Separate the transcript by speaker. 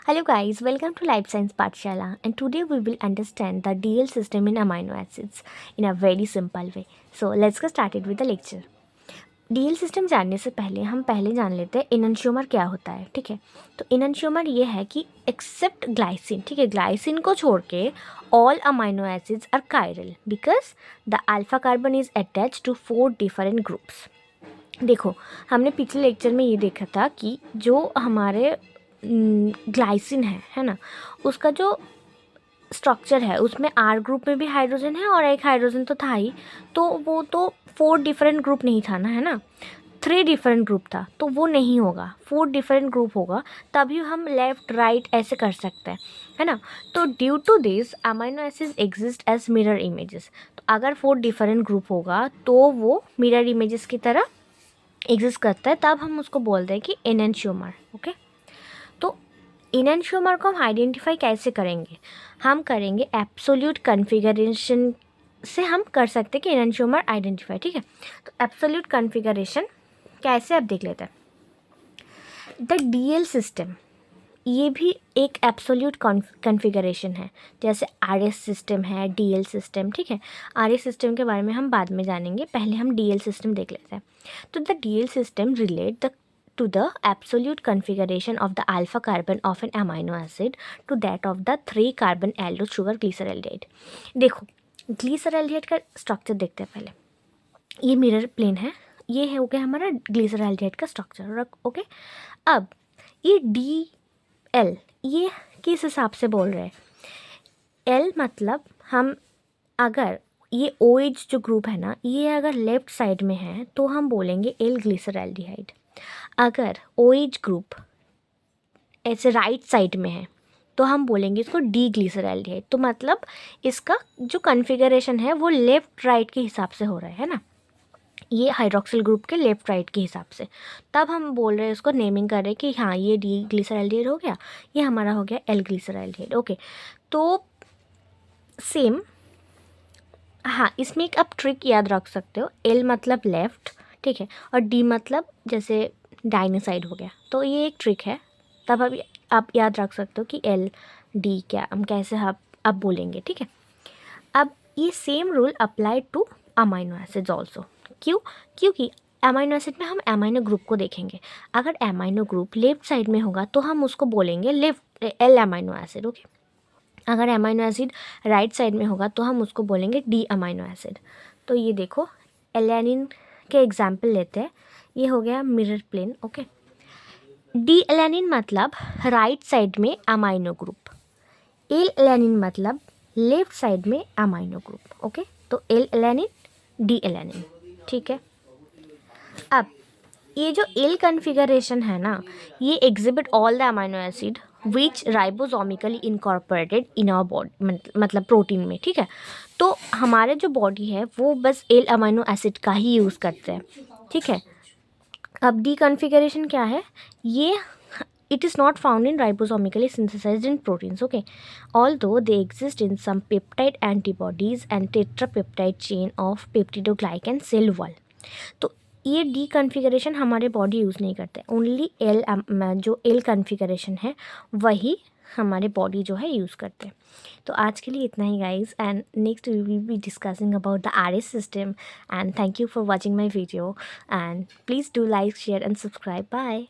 Speaker 1: Hello guys, welcome to Life Science Pathshala, and today we will understand the DL system in amino acids in a very simple way. So let's get started with the lecture. DL system जानने से पहले हम पहले जान लेते हैं इननशियोमर क्या होता है। ठीक है, तो इननशियोमर ये है कि एक्सेप्ट ग्लाइसिन, ठीक है, ग्लाइसिन को छोड़ के all amino acids are chiral because the alpha carbon is attach to 4 different groups. देखो, हमने पिछले लेक्चर में ये देखा था कि जो हमारे ग्लाइसिन है ना, उसका जो स्ट्रक्चर है उसमें आर ग्रुप में भी हाइड्रोजन है और एक हाइड्रोजन तो था ही, तो वो तो 4 डिफरेंट ग्रुप नहीं था ना, है ना, 3 डिफरेंट ग्रुप था, तो वो नहीं होगा, 4 डिफरेंट ग्रुप होगा, तभी हम लेफ्ट राइट ऐसे कर सकते हैं, है ना। तो due to this amino acids exist as mirror images. तो अगर 4 डिफरेंट ग्रुप होगा तो वो मिरर इमेजेस की तरह एग्जिस्ट करता है, तब हम उसको बोलते हैं कि एनेंशियोमर। ओके, तो एनेंशियोमर को हम आइडेंटिफाई कैसे करेंगे? हम करेंगे एब्सोल्यूट कॉन्फ़िगरेशन से हम कर सकते हैं कि एनेंशियोमर आइडेंटिफाई। ठीक है, तो एब्सोल्यूट कॉन्फ़िगरेशन कैसे, अब देख लेते हैं। द डीएल सिस्टम, ये भी एक एब्सोल्यूट कॉन्फ़िगरेशन है, जैसे आरएस सिस्टम है, डीएल सिस्टम। ठीक है, आरएस सिस्टम के बारे में हम बाद में जानेंगे, पहले हम डीएल सिस्टम देख लेते हैं। तो the DL system relate the to the absolute configuration of the alpha carbon of an amino acid to that of the 3 carbon aldose sugar glyceraldehyde। देखो, ग्लीसरल्डिहाइड का स्ट्रक्चर देखते हैं पहले। ये मिरर प्लेन है, ये है हो गया हमारा ग्लीसरल्डिहाइड का स्ट्रक्चर। ओके, अब ये डी एल, ये किस हिसाब से बोल रहे हैं? एल मतलब हम, अगर ये ओ एच जो ग्रुप है ना, ये अगर लेफ्ट साइड में है तो हम बोलेंगे एल ग्लिसरल्डिहाइड। अगर ओ एच ग्रुप ऐसे राइट साइड में है तो हम बोलेंगे इसको डी ग्लिसरल्डिहाइड। तो मतलब इसका जो कॉन्फ़िगरेशन है वो लेफ़्ट राइट के हिसाब से हो रहा है ना, ये हाइड्रोक्सिल ग्रुप के लेफ़्ट राइट के हिसाब से। तब हम बोल रहे हैं, उसको नेमिंग कर रहे हैं कि हाँ ये डी ग्लिसरल्डिहाइड हो गया, ये हमारा हो गया एल ग्लिसरल्डिहाइड। ओके, तो सेम, हाँ, इसमें एक आप ट्रिक याद रख सकते हो, एल मतलब लेफ़्ट, ठीक है, और डी मतलब जैसे डाइनेसाइड हो गया, तो ये एक ट्रिक है। तब अभी आप याद रख सकते हो कि एल डी क्या हम कैसे अब बोलेंगे। ठीक है, अब ये same rule apply two amino acids also. क्यों? क्योंकि अमाइनो एसिड में हम अमाइनो ग्रुप को देखेंगे। अगर अमाइनो ग्रुप लेफ्ट साइड में होगा तो हम उसको बोलेंगे left L amino acid. Okay, अगर अमाइनो एसिड राइट साइड में होगा तो हम उसको बोलेंगे डी अमाइनो एसिड। तो ये देखो, एलेनिन के एग्जाम्पल लेते हैं, ये हो गया mirror plane. Okay, D alanine मतलब राइट साइड में अमाइनो ग्रुप, एल एलेनिन मतलब लेफ्ट साइड में अमाइनो ग्रुप। ओके, तो एल एलेनिन डी एलेनिन। ठीक है, अब ये जो एल कॉन्फ़िगरेशन है ना, ये exhibit all the amino acid which ribosomically incorporated in our body, मतलब प्रोटीन में। ठीक है, तो हमारे जो बॉडी है वो बस एल अमाइनो एसिड का ही यूज़ करते हैं। ठीक है, अब डी कॉन्फ़िगरेशन क्या है? ये it is not found in ribosomically synthesized in proteins, okay, although they exist in some peptide antibodies and tetrapeptide chain of peptidoglycan cell wall। तो ये डी कॉन्फ़िगरेशन हमारे बॉडी यूज़ नहीं करते, ओनली एल, जो L configuration है वही हमारे body जो है यूज़ करते हैं। तो आज के लिए इतना ही guys, and next we will be discussing about the R S system, and thank you for watching my video, and please do like share and subscribe. Bye.